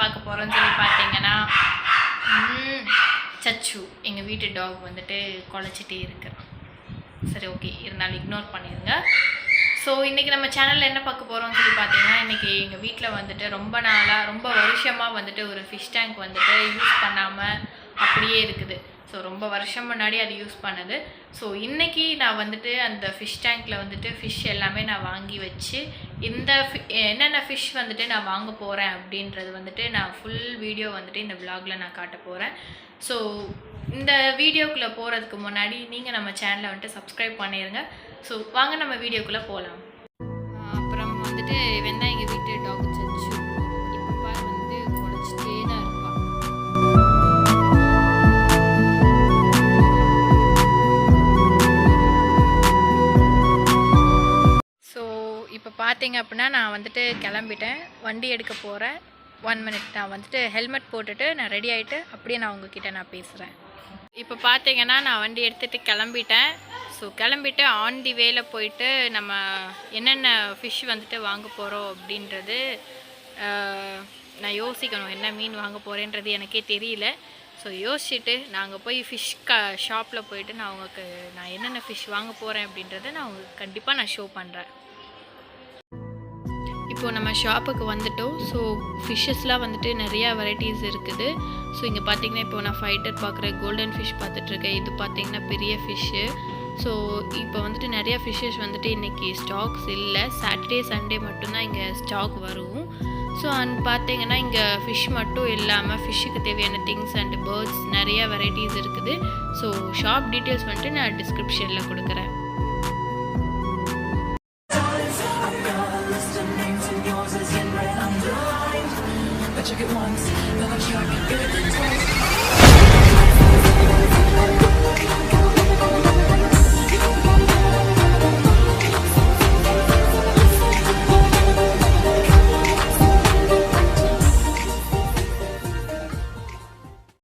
பார்க்க போகிறோம்னு சொல்லி பார்த்தீங்கன்னா சச்சு எங்கள் வீட்டு டாக் வந்துட்டு குலைச்சிட்டே இருக்கு. சரி ஓகே, இருந்தாலும் இக்னோர் பண்ணிடுங்க. ஸோ இன்றைக்கி நம்ம சேனலில் என்ன பார்க்க போகிறோம்னு சொல்லி பார்த்தீங்கன்னா, இன்றைக்கி எங்கள் வீட்டில் வந்துட்டு ரொம்ப வருஷமாக வந்துட்டு ஒரு ஃபிஷ் டேங்க் வந்துட்டு யூஸ் பண்ணாமல் அப்படியே இருக்குது. ஸோ ரொம்ப வருஷம் முன்னாடி அது யூஸ் பண்ணது. ஸோ இன்றைக்கி நான் வந்துட்டு அந்த ஃபிஷ் டேங்க்கில் வந்துட்டு ஃபிஷ் எல்லாமே நான் வாங்கி வச்சு என்னென்ன ஃபிஷ் வந்துட்டு நான் வாங்க போகிறேன் அப்படின்றது வந்துட்டு நான் ஃபுல் வீடியோ வந்துட்டு இந்த விலாகில் நான் காட்ட போகிறேன். ஸோ இந்த வீடியோக்குள்ளே போகிறதுக்கு முன்னாடி நீங்கள் நம்ம சேனலை வந்துட்டு சப்ஸ்கிரைப் பண்ணிடுங்க. ஸோ வாங்க நம்ம வீடியோக்குள்ளே போகலாம். அப்புறம் வந்துட்டு இவன் தான் எங்கள் வீட்டு டாக் சச்சு. இப்போ பாரு வந்து குலைச்சிட்டே தான் இருப்பான். ஸோ இப்போ பார்த்தீங்க அப்படின்னா நான் வந்துட்டு கிளம்பிட்டேன், வண்டி எடுக்க போகிறேன். 1 minute நான் வந்துட்டு ஹெல்மெட் போட்டுட்டு நான் ரெடி ஆகிட்டு அப்படியே நான் உங்ககிட்ட நான் பேசுகிறேன். இப்போ பார்த்தீங்கன்னா நான் வண்டி எடுத்துகிட்டு கிளம்பிட்டேன். ஸோ கிளம்பிட்டு ஆன் தி வேல போயிட்டு நம்ம என்னென்ன ஃபிஷ் வந்துட்டு வாங்க போகிறோம் அப்படின்றது நான் யோசிக்கணும். என்ன மீன் வாங்க போகிறேன்றது எனக்கே தெரியல. ஸோ யோசிச்சுட்டு நாங்கள் போய் ஃபிஷ் ஷாப்பில் போயிட்டு நான் என்னென்ன ஃபிஷ் வாங்க போகிறேன் அப்படின்றத நான் உங்களுக்கு கண்டிப்பாக நான் ஷோ பண்ணுறேன். இப்போது நம்ம ஷாப்புக்கு வந்துட்டோம். ஸோ ஃபிஷ்ஷஸ்லாம் வந்துட்டு நிறையா வெரைட்டிஸ் இருக்குது. ஸோ இங்கே பார்த்தீங்கன்னா இப்போ நான் ஃபைட்டர் பார்க்குறேன், கோல்டன் ஃபிஷ் பார்த்துட்ருக்கேன். இது பார்த்தீங்கன்னா பெரிய ஃபிஷ்ஷு. ஸோ இப்போ வந்துட்டு நிறையா ஃபிஷ்ஷஸ் வந்துட்டு இன்றைக்கி ஸ்டாக்ஸ் இல்லை. சாட்டர்டே சண்டே மட்டும்தான் இங்கே ஸ்டாக் வரும். ஸோ பார்த்தீங்கன்னா இங்கே ஃபிஷ் மட்டும் இல்லாமல் ஃபிஷ்ஷுக்கு தேவையான திங்ஸ் அண்ட் பேர்ட்ஸ் நிறையா வெரைட்டிஸ் இருக்குது. ஸோ ஷாப் டீட்டெயில்ஸ் வந்துட்டு நான் டிஸ்கிரிப்ஷனில் கொடுக்குறேன். Check it once, then I check it twice.